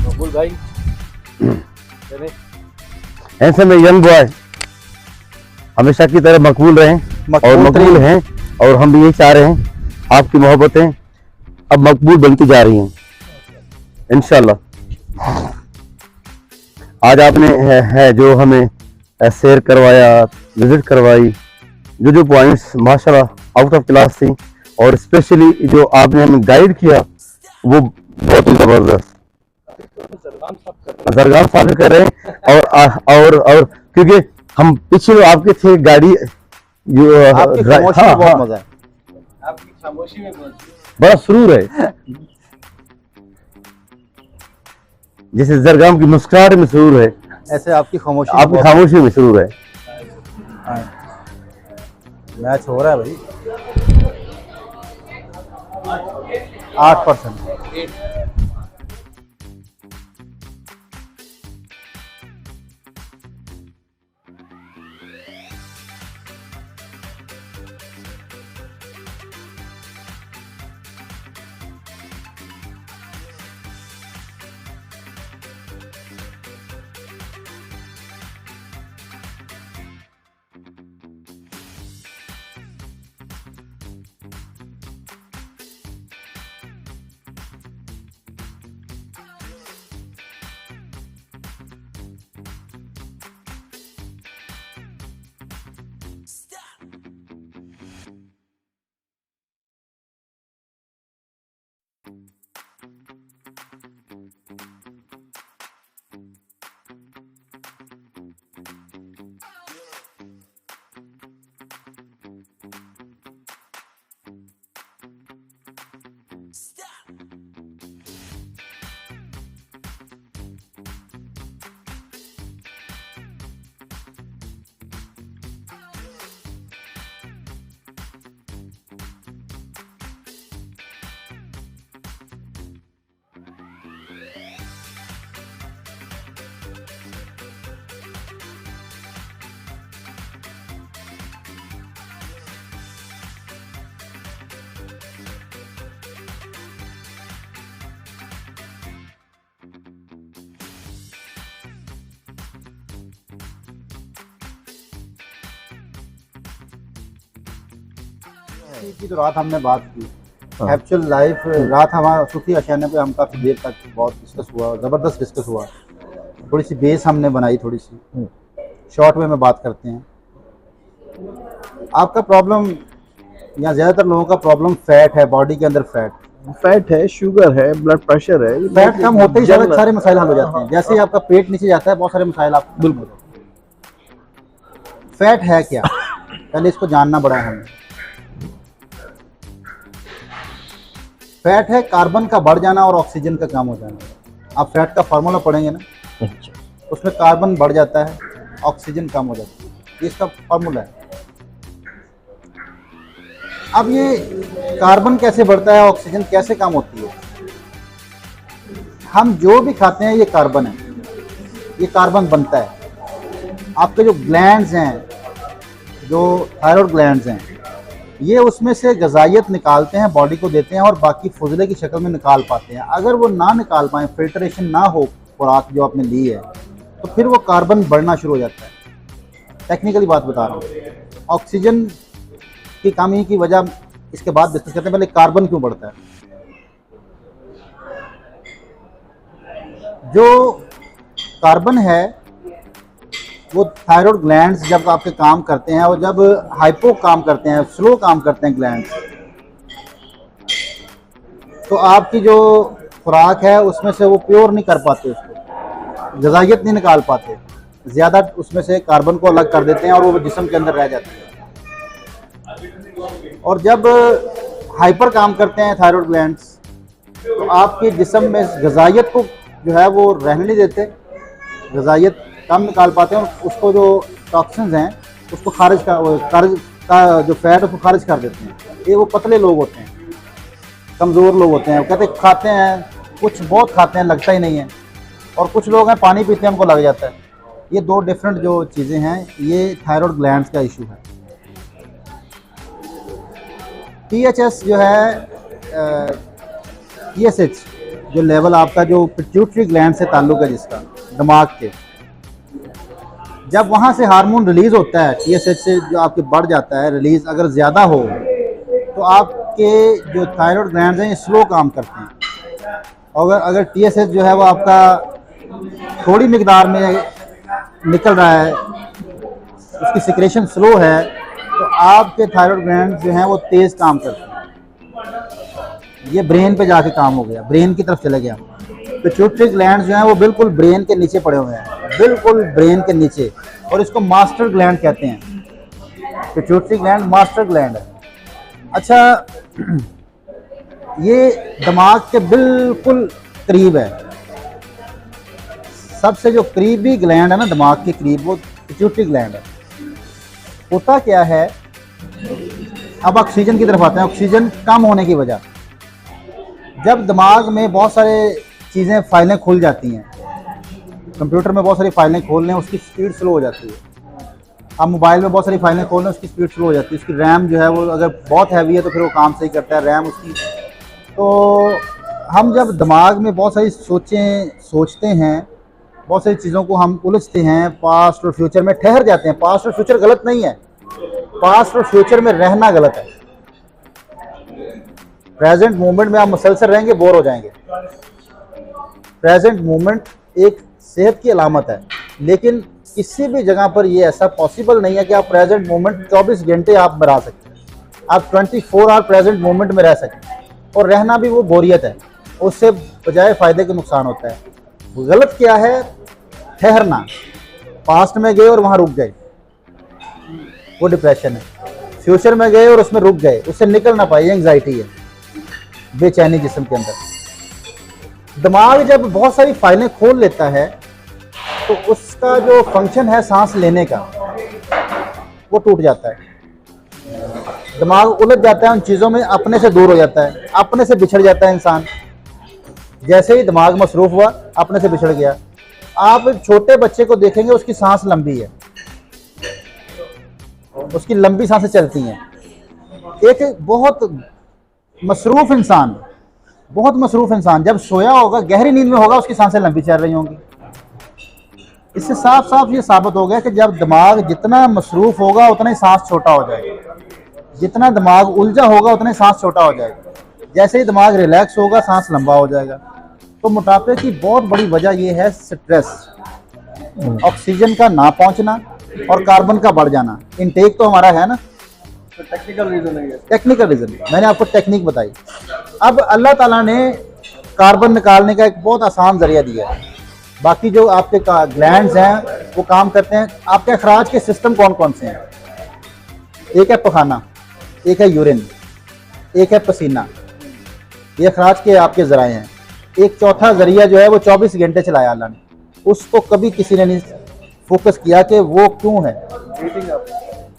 मकबूल भाई ऐसे में यंग बॉय हमेशा की तरह मकबूल रहें और मकबूल हैं, और हम भी यही चाह रहे हैं। आपकी मोहब्बतें अब मकबूल बनती जा रही हैं इंशाल्लाह। आज आपने है जो हमें शेयर करवाया, विजिट करवाई, जो पॉइंट्स माशाल्लाह आउट ऑफ क्लास थी, और स्पेशली जो आपने हमें गाइड किया वो बहुत ही जबरदस्त। जरगाम साबित कर रहे हैं। और क्योंकि हम पीछे आपके थे गाड़ी जो आपकी खामोशी में बहुत मजा है, आपकी खामोशी में बड़ा सुरूर है, जैसे जरगाम की मुस्कुराहट में सुरूर है, ऐसे आपकी खामोशी में सुरूर है। मैच हो रहा है भाई 8%। की तो रात हमने बात की, एक्चुअल लाइफ रात हमारा सूफी अशाने पे हम काफ़ी देर तक बहुत डिस्कस हुआ, ज़बरदस्त डिस्कस हुआ। थोड़ी सी बेस हमने बनाई, थोड़ी सी शॉर्ट वे में बात करते हैं। आपका प्रॉब्लम या ज़्यादातर लोगों का प्रॉब्लम फैट है, बॉडी के अंदर फैट है, शुगर है, ब्लड प्रेशर है। फैट कम होते ही सारे मसाइल हल हो जाते हैं। जैसे ही आपका पेट नीचे जाता है बहुत सारे मसाइल आप बिल्कुल। फैट है क्या, पहले इसको जानना पड़ा है हमें। फैट है कार्बन का बढ़ जाना और ऑक्सीजन का कम हो जाना। आप फैट का फार्मूला पढ़ेंगे ना, अच्छा, उसमें कार्बन बढ़ जाता है, ऑक्सीजन कम हो जाती है, ये इसका फार्मूला है। अब ये कार्बन कैसे बढ़ता है, ऑक्सीजन कैसे कम होती है? हम जो भी खाते हैं ये कार्बन है, ये कार्बन बनता है। आपके जो ग्लैंड्स हैं, जो थायराइड ग्लैंड्स हैं, ये उसमें से ग़िज़ाइयत निकालते हैं, बॉडी को देते हैं और बाकी फुजले की शक्ल में निकाल पाते हैं। अगर वो ना निकाल पाएँ, फिल्ट्रेशन ना हो खुराक जो आपने ली है, तो फिर वो कार्बन बढ़ना शुरू हो जाता है। टेक्निकली बात बता रहा हूँ। ऑक्सीजन की कमी की वजह इसके बाद डिस्कस करते हैं, पहले कार्बन क्यों बढ़ता है। जो कार्बन है वो थायराइड ग्लैंड्स जब आपके काम करते हैं और जब हाइपो काम करते हैं, स्लो काम करते हैं ग्लैंड्स, तो आपकी जो खुराक है उसमें से वो प्योर नहीं कर पाते, उसको ग़िज़ाइयत नहीं निकाल पाते, ज़्यादा उसमें से कार्बन को अलग कर देते हैं और वो जिस्म के अंदर रह जाती है। और जब हाइपर काम करते हैं थायराइड ग्लैंड्स, तो आपके जिस्म में ग़िज़ाइयत को जो है वो रहने नहीं देते, ग़िज़ाइयत कम निकाल पाते हैं, उसको जो टॉक्सिन्स हैं उसको खारिज का जो फैट है उसको खारिज कर देते हैं। ये वो पतले लोग होते हैं, कमज़ोर लोग होते हैं, वो कहते खाते हैं कुछ बहुत खाते हैं लगता ही नहीं है, और कुछ लोग हैं पानी पीते हैं उनको लग जाता है। ये दो डिफरेंट जो चीज़ें हैं, ये थायराइड ग्लैंड्स का इशू है। THS जो है, TSH जो लेवल आपका जो पिट्यूटरी ग्लैंड से ताल्लुक़ है जिसका, दिमाग के, जब वहाँ से हार्मोन रिलीज़ होता है TSH से, जो आपके बढ़ जाता है रिलीज़, अगर ज़्यादा हो तो आपके जो थायराइड ग्लैंड्स हैं ये स्लो काम करते हैं। और अगर TSH जो है वो आपका थोड़ी मिकदार में निकल रहा है, उसकी सिक्रेशन स्लो है, तो आपके थायराइड ग्लैंड्स जो हैं वो तेज़ काम करते हैं। ये ब्रेन पे जाके काम हो गया, ब्रेन की तरफ चले गया। पिट्यूटरी ग्लैंड्स जो हैं वो बिल्कुल ब्रेन के नीचे पड़े हुए हैं, बिल्कुल ब्रेन के नीचे, और इसको मास्टर ग्लैंड कहते हैं। पिट्यूटरी ग्लैंड मास्टर ग्लैंड है। अच्छा, ये दिमाग के बिल्कुल करीब है, सबसे जो करीबी ग्लैंड है ना दिमाग के करीब, वो पिट्यूटरी ग्लैंड है। होता क्या है, अब ऑक्सीजन की तरफ आते हैं। ऑक्सीजन कम होने की वजह, जब दिमाग में बहुत सारे चीज़ें फाइलें खुल जाती हैं, कंप्यूटर में बहुत सारी फाइलें खोल लें उसकी स्पीड स्लो हो जाती है। आप मोबाइल में बहुत सारी फाइलें खोल लें उसकी स्पीड स्लो हो जाती है। उसकी रैम जो है वो अगर बहुत हैवी है तो फिर वो काम सही करता है, रैम उसकी। तो हम जब दिमाग में बहुत सारी सोचते हैं, बहुत सारी चीज़ों को हम उलझते हैं, पास्ट और फ्यूचर में ठहर जाते हैं। पास्ट और फ्यूचर गलत नहीं है, पास्ट और फ्यूचर में रहना गलत है। प्रेजेंट मोमेंट में आप मुसलसल रहेंगे, बोर हो जाएंगे। प्रेजेंट मोमेंट एक सेहत की अलामत है, लेकिन किसी भी जगह पर ये ऐसा पॉसिबल नहीं है कि आप प्रेजेंट मोमेंट 24 घंटे आप बना सकते हैं। आप 24 आवर प्रेजेंट मोमेंट में रह सकते हैं, और रहना भी वो बोरियत है, उससे बजाय फ़ायदे के नुकसान होता है। गलत क्या है, ठहरना। पास्ट में गए और वहाँ रुक गए, वो डिप्रेशन है। फ्यूचर में गए और उसमें रुक गए, उससे निकल ना पाए, एंग्जाइटी है, बेचैनी जिस्म के अंदर। दिमाग जब बहुत सारी फाइलें खोल लेता है तो उसका जो फंक्शन है सांस लेने का, वो टूट जाता है। दिमाग उलझ जाता है उन चीज़ों में, अपने से दूर हो जाता है, अपने से बिछड़ जाता है इंसान। जैसे ही दिमाग मसरूफ़ हुआ, अपने से बिछड़ गया। आप एक छोटे बच्चे को देखेंगे, उसकी सांस लंबी है, उसकी लंबी सांसें चलती हैं। एक बहुत मसरूफ़ इंसान जब सोया होगा, गहरी नींद में होगा, उसकी सांसें लंबी चल रही होंगी। इससे साफ साफ ये साबित हो गया कि जब दिमाग जितना मसरूफ़ होगा उतना ही सांस छोटा हो जाएगा, जितना दिमाग उलझा होगा उतना ही सांस छोटा हो जाएगा। जैसे ही दिमाग रिलैक्स होगा, सांस लंबा हो जाएगा। तो मोटापे की बहुत बड़ी वजह ये है स्ट्रेस, ऑक्सीजन का ना पहुंचना और कार्बन का बढ़ जाना। इनटेक तो हमारा है ना, टेक्निकल रीजन है ये। टेक्निकल रीजन, मैंने आपको टेक्निक बताई। अब अल्लाह ताला ने कार्बन निकालने का एक बहुत आसान जरिया दिया है। बाकी जो आपके ग्लैंड्स हैं वो काम करते हैं। आपके अखराज के सिस्टम कौन कौन से हैं? एक है पखाना, एक है यूरिन, एक है पसीना। ये अखराज के आपके ज़राए हैं। एक चौथा जरिया जो है वो 24 घंटे चलाया अल्लाह ने, उसको कभी किसी ने नहीं फोकस किया कि वो क्यों है।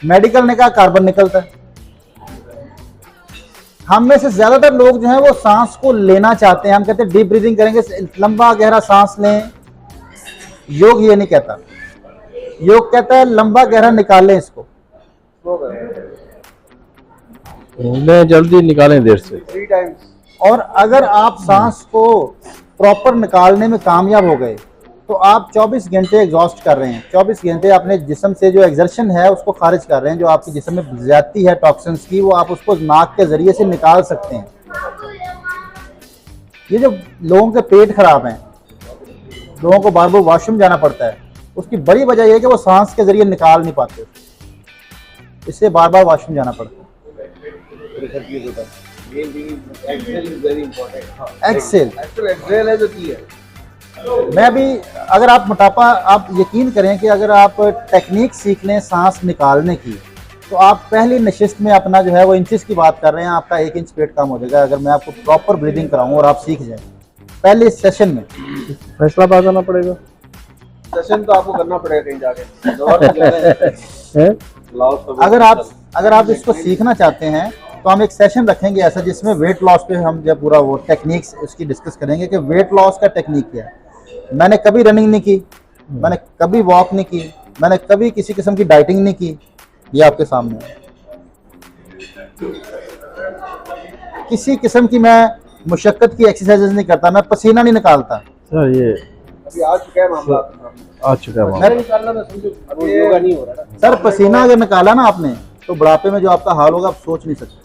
मेडिकल ने कहा कार्बन निकलता है। हम में से ज्यादातर लोग जो हैं वो सांस को लेना चाहते हैं, हम कहते हैं डीप ब्रीदिंग करेंगे, लंबा गहरा सांस लें। योग ये नहीं कहता, योग कहता है लंबा गहरा निकाल लें इसको। मैं जल्दी निकालें देर से। 3 times। और अगर आप सांस को प्रॉपर निकालने में कामयाब हो गए तो आप 24 घंटे एग्जॉस्ट कर रहे हैं, 24 घंटे अपने जिस्म से जो एग्जर्शन है उसको खारिज कर रहे हैं। जो आपके जिस्म में ज्यादती है टॉक्सिन्स की, वो आप उसको नाक के जरिए से निकाल सकते हैं। ये जो लोगों के पेट खराब हैं, लोगों को बार बार वॉशरूम जाना पड़ता है, उसकी बड़ी वजह यह है कि वो सांस के जरिए निकाल नहीं पाते, इससे बार बार वॉशरूम जाना पड़ता है। एक्सेल एक्सेल है जो की है। मैं भी, अगर आप मोटापा, आप यकीन करें कि अगर आप टेक्निक सीख लें सांस निकालने की, तो आप पहली नशिस्त में अपना जो है वो इंचेस की बात कर रहे हैं, आपका 1 इंच पेट कम हो जाएगा अगर मैं आपको प्रॉपर ब्रीदिंग कराऊं और आप सीख जाएं पहले सेशन में। फैसलाबाद आना पड़ेगा। सेशन तो आपको करना पड़ेगा कहीं जाके। दौर में जा रहे हैं। हैं? अगर आप इसको सीखना चाहते हैं तो हम एक सेशन रखेंगे ऐसा जिसमें वेट लॉस पे हम जब पूरा वो टेक्निक्स उसकी डिस्कस करेंगे कि वेट लॉस का टेक्निक क्या है। मैंने कभी रनिंग नहीं की, मैंने कभी वॉक नहीं की, मैंने कभी किसी किस्म की डाइटिंग नहीं की, ये आपके सामने है। किसी किस्म की मैं मुशक्कत की एक्सरसाइजेज नहीं करता, मैं पसीना नहीं निकालता। सर ये अभी आ चुका है मामला आपके सामने। आ चुका है मामला। मैं निकालना मैं समझो अब ये योगा नहीं हो रहा ना। सर पसीना अगर निकाला ना आपने तो बुढ़ापे में जो आपका हाल होगा आप सोच नहीं सकते।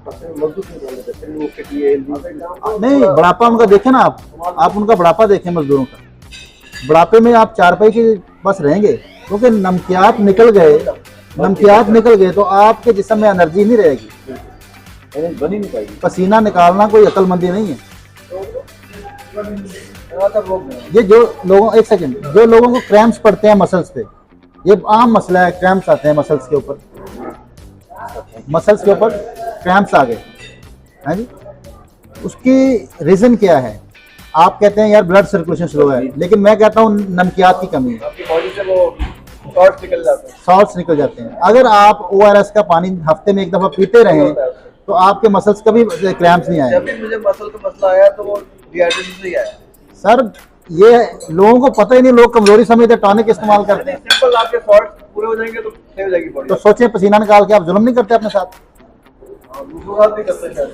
मजबूत नहीं कर लेते फिर वो के लिए नहीं, बुढ़ापा उनका देखें ना, आप उनका बुढ़ापा देखें मजदूरों का। बुढ़ापे में आप चारपाई के बस रहेंगे, क्योंकि नमकियात निकल गए तो आपके जिस्म में एनर्जी नहीं रहेगी। बनी नहीं पाएगी। पसीना निकालना कोई अक्लमंदी नहीं है। ये जो लोगों, एक सेकंड, जो लोगों को क्रैम्प्स पड़ते हैं मसल्स पे, ये आम मसला है, क्रैम्प्स आते हैं मसल्स के ऊपर, क्रैम्प्स आ गए हैं जी। उसकी रीजन क्या है? आप कहते हैं यार ब्लड सर्कुलेशन स्लो है, लेकिन मैं कहता हूँ नमकियात की कमी है, आपकी बॉडी से वो शॉर्ट्स निकल जाते हैं। सॉल्ट्स निकल जाते हैं। अगर आप ORS का पानी हफ्ते में 1 दफा पीते रहें तो आपके मसल्स कभी क्रैम्प्स नहीं जब आएंगे। भी मुझे मसल का मसला आया तो वो डिहाइड्रेशन से ही आया। सर ये लोगों को पता ही नहीं, लोग कमजोरी समझते टॉनिक इस्तेमाल करते हैं। सिंपल आपके शॉर्ट्स पूरे हो जाएंगे तो सही हो जाएगी बॉडी। तो सोचें पसीना निकाल के आप जुल्म नहीं करते अपने साथ? दूसरों का भी कर सकते हैं।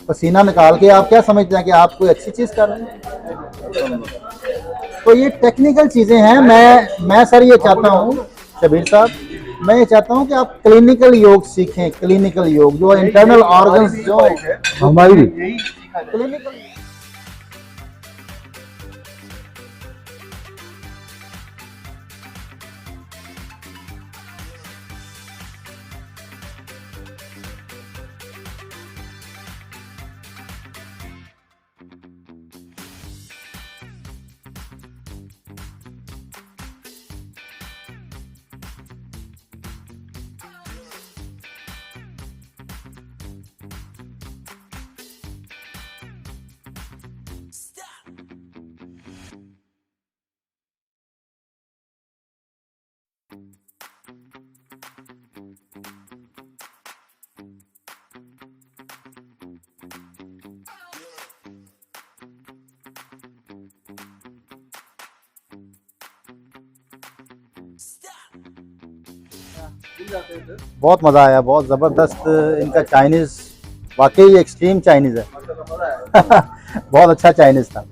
पसीना निकाल के आप क्या समझते हैं कि आप कोई अच्छी चीज कर रहे हैं? तो ये टेक्निकल चीजें हैं। मैं सर ये चाहता हूँ शबीर साहब, मैं ये चाहता हूँ कि आप क्लिनिकल योग सीखें। क्लिनिकल योग जो इंटरनल ऑर्गन्स जो हमारी भी यही सीखा जाए। क्लिनिकल बहुत मज़ा आया, बहुत ज़बरदस्त इनका चाइनीज़, वाकई एक्सट्रीम चाइनीज़ है। बहुत अच्छा चाइनीज़ था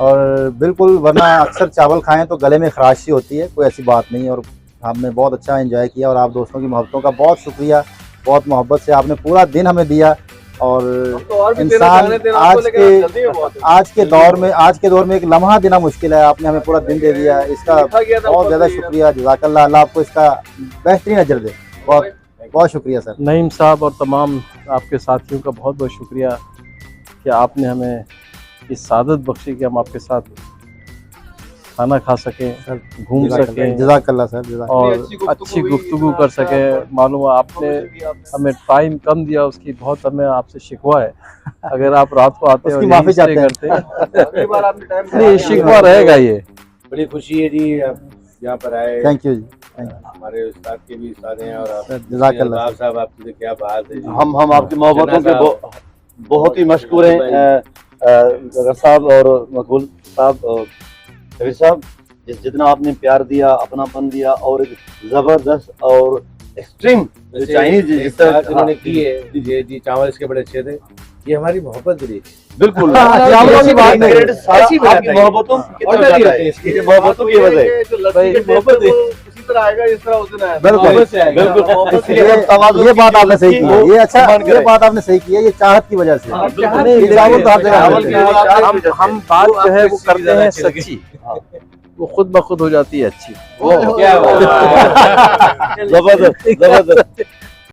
और बिल्कुल, वरना अक्सर चावल खाएं तो गले में खराश सी होती है, कोई ऐसी बात नहीं है। और हमने बहुत अच्छा एंजॉय किया और आप दोस्तों की मोहब्बतों का बहुत शुक्रिया, बहुत मोहब्बत से आपने पूरा दिन हमें दिया। और इंसान आज के दौर में एक लम्हा देना मुश्किल है, आपने हमें पूरा दिन दे दिया, इसका बहुत ज़्यादा शुक्रिया। जज़ाकल्लाह, अल्लाह आपको इसका बेहतरीन अजर दे। बहुत बहुत शुक्रिया सर। नईम साहब और तमाम आपके साथियों का बहुत बहुत शुक्रिया कि आपने हमें इस सादत बख्शी कि हम आपके साथ खाना खा सकें, घूम सकें जज़ाकल्लाह सर, जज़ाकल्लाह। और अच्छी गुफ्तगू कर सकें। मालूम है आपने हमें टाइम कम दिया, उसकी बहुत हमें आपसे शिकवा है। अगर आप रात को आते हैं और उसकी यहीं माफी स्टे चाहते हैं। करते हैं, अगली बार आपने टाइम नहीं शिकवा रहेगा ये। बड़ी खुशी है जी आप यहाँ पर आए। थैंक यू जी, थैंक यू हमारे उस्ताद के भी उस्ताद हैं और आप सर, जज़ाकल्लाह बाब साहब आपकी तो क्या बात है जी। हम आपकी मोहब्बतों के बहुत ही मशहूर हैं गगर साहब और मकबूल साहब और कबीर साहब। जितना आपने प्यार दिया, अपनापन दिया और एक जबरदस्त और एक्सट्रीम वैसे चाइनीज एक जिस बात इन्होंने तरह की है जी चावल इसके बड़े अच्छे थे। ये हमारी मोहब्बत रही। बिल्कुल चावलों की बात नहीं। क्रेडिट सारा ऐसी बात आपकी नहीं। मोहब्बतों की तरफ Ordinary जाता होती है है। इसकी। ये मोहब्बतों की वजह है। जो लस्सी भाई, के टेस्ट मोहब्बत है, वो उसी तरह आएगा जिस तरह उस दिन आया। बिल्कुल। मोहब्बत से आएगा। बिल्कुल। मोहब्बत से इसलिए आएगा। ये बात आपने सही की है, ये अच्छा, सम्मान ये करें। बात आपने सही की है, ये चाहत की वजह से। नहीं, ये चावल तो हर जगह चावल मिलते की हैं। वजह से हम बात जो है वो करते हैं सच्ची, वो खुद ब खुद हो जाती है अच्छी। क्या बात है। जबरदस्त जबरदस्त।